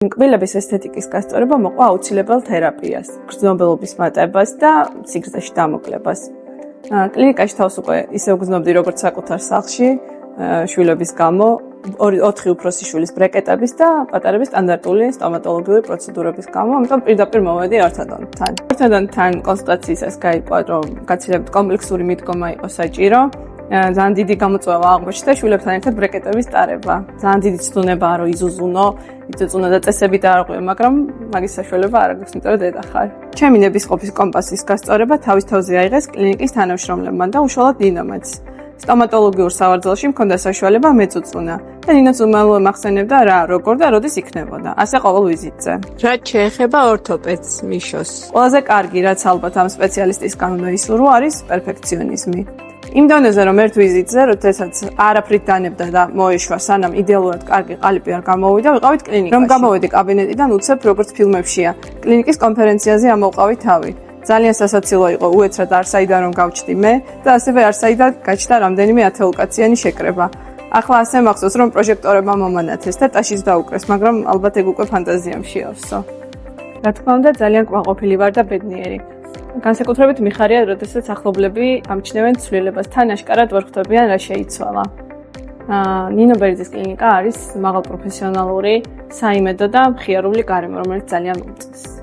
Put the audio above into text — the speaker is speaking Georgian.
კბილების ესთეტიკის გასწორება მოყვა აუცილებელ თერაპიას, გრძნობელობის მატებას და სიგრძეში დამოკლებას. კლინიკაში თავს უკვე ისე ვგრძნობდი როგორც საკუთარ სახლში, შვილების გამო, 4 უფროსი შვილის ბრეკეტების და პატარების სტანდარტული სტომატოლოგიური პროცედურების გამო, ამიტომ პირდაპირ მოვედი ორთოდონტთან. ორთოდონტთან კონსულტაციისას გაიგო, რომ გაცილებით კომპლექსური მიდგომა იყო საჭირო. ძალიან დიდი გამოწვევა აღმოჩნდა შვილებთან ერთად ბრეკეტების ტარება. ძალიან დიდი ცდუნებაა, რომ იზუზუნო, იწუწუნო და წესები დაარღვიო, მაგრამ მაგის საშუალება არ აქვს, იმიტომ რომ დედა ხარ. ჩემი ნებისყოფის კომპასის გასწორება თავის თავზე აიღეს კლინიკის თანამშრომლებმა და უშუალოდ ნინომაც. სტომატოლოგიურ სავარძელში მქონდა საშუალება მეწუწუნა და ნინოც უმალო მახსენებდა რა, როგორ და როდის იქნებოდა. ასე ყოველ ვიზიტზე. რაც შეეხება ორთოპედს, მიშოს. ყველაზე კარგი, რაც ალბათ ამ სპეციალისტისგან უნდა ისურვო, არის პერფექციონიზმი. იმ დონეზე, რომ ერთ ვიზიტზე, როდესაც არაფრით დანებდა და მოეშვა, სანამ იდეალურად კარგი ყალიბი არ გამოვიდა, ვიყავით კლინიკაში. რომ გამოვედი კაბინეტიდან, უცებ როგორც ფილმებშია. კლინიკის კონფერენციაზე ამოვყავი თავი. ძალიან სასაცილო იყო უეცრად არსაიდან რომ გავჩდი მე და ასევე არსაიდან გაჩნდა რამდენიმე 10-კაციანი შეკრება. ახლა ასე მახსოვს, რომ პროჟექტორებმა მომანათეს და ტაშის დაუკრეს, მაგრამ ალბათ ეგ უკვე ფანტაზიამ შეავსო. რა თქმა უნდა, ძალიან კმაყოფილი ვარ და ბედნიერი. განსაკუთრებით მიხარია, როდესაც ახლობლები ამჩნევენ ცვლილებას, თან აშკარად ვერ ხვდებიან რა შეიცვალა. ნინო ბერძის კლინიკა არის მაღალპროფესიონალური, საიმედო და მხიარული გარემო, რომელიც ძალიან მომწონს.